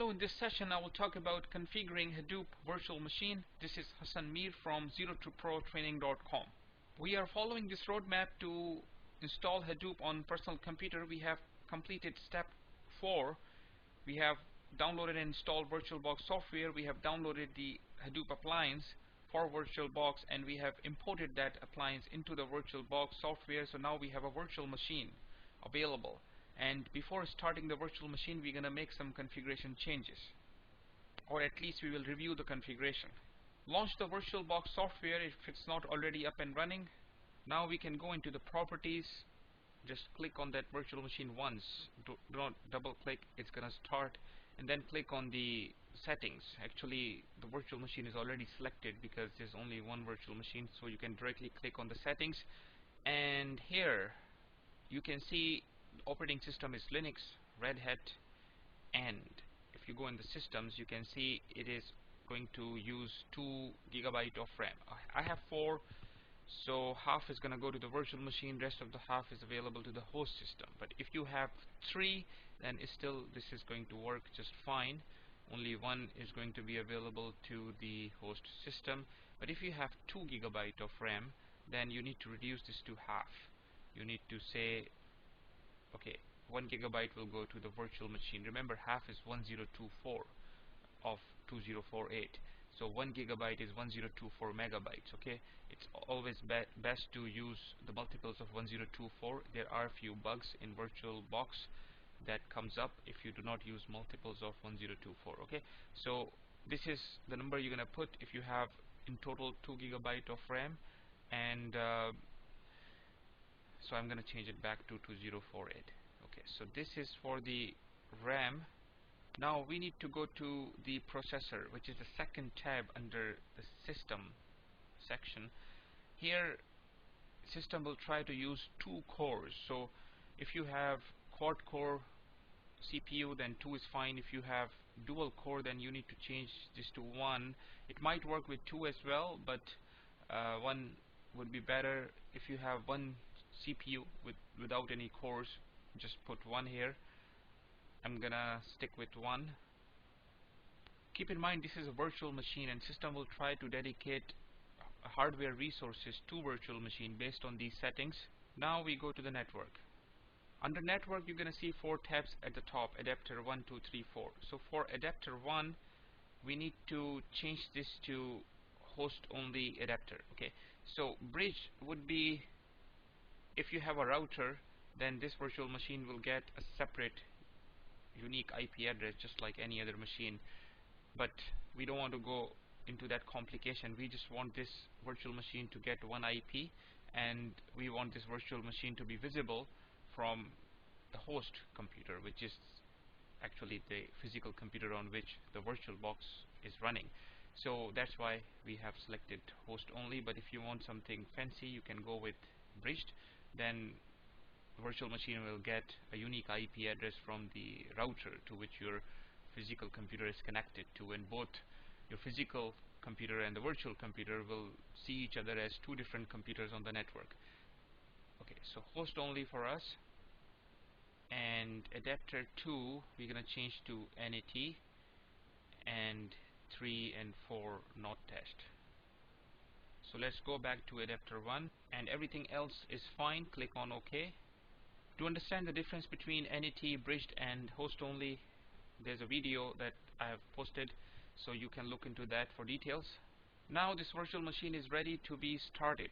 Hello, in this session I will talk about configuring Hadoop virtual machine. This is Hassan Mir from 0 2 protraining.com. We are following this roadmap to install Hadoop on personal computer. We have completed step 4. We have downloaded and installed VirtualBox software. We have downloaded the Hadoop appliance for VirtualBox, and we have imported that appliance into the VirtualBox software. So now we have a virtual machine available. And before starting the virtual machine, we're going to make some configuration changes, or at least we will review the configuration. Launch the VirtualBox software if it's not already up and running. Now we can go into the properties. Just click on that virtual machine once. Do not double click. It's going to start, and then click on the settings. Actually, the virtual machine is already selected because there's only one virtual machine, so you can directly click on the settings, and here you can see operating system is Linux, Red Hat, and if you go in the systems, you can see it is going to use 2 GB of RAM. I have 4, so half is going to go to the virtual machine, rest of the half is available to the host system. But if you have 3, then this is going to work just fine. Only 1 is going to be available to the host system. But if you have 2 GB of RAM, then you need to reduce this to half. You need to say, okay, 1 GB will go to the virtual machine. Remember, half is 1024 of 2048. So 1 GB is 1024 megabytes. Okay, it's always best to use the multiples of 1024. There are a few bugs in VirtualBox that comes up if you do not use multiples of 1024. Okay, so this is the number you're gonna put if you have in total 2 GB of RAM, and so I'm going to change it back to 2048. Okay, so this is for the RAM. Now we need to go to the processor, which is the second tab under the system section. Here, system will try to use 2 cores. So if you have quad core CPU, then 2 is fine. If you have dual core, then you need to change this to 1. It might work with 2 as well, but 1 would be better. If you have 1 CPU without any cores, just put 1 here. I'm gonna stick with 1. Keep in mind, this is a virtual machine, and system will try to dedicate hardware resources to virtual machine based on these settings. Now we go to the network. Under network, you're gonna see 4 tabs at the top: adapter 1, 2, 3, 4. So for adapter 1, we need to change this to host only adapter. Okay, so bridge would be, if you have a router, then this virtual machine will get a separate unique IP address just like any other machine. But we don't want to go into that complication. We just want this virtual machine to get one IP, and we want this virtual machine to be visible from the host computer, which is actually the physical computer on which the VirtualBox is running. So that's why we have selected host only. But if you want something fancy, you can go with bridged. Then the virtual machine will get a unique IP address from the router to which your physical computer is connected to, and both your physical computer and the virtual computer will see each other as 2 different computers on the network. Okay, so host only for us, and adapter 2 we're gonna change to NAT, and 3 and 4 not test. So let's go back to adapter 1, and everything else is fine. Click on OK. To understand the difference between NAT, bridged, and host only, there's a video that I have posted, so you can look into that for details. Now this virtual machine is ready to be started.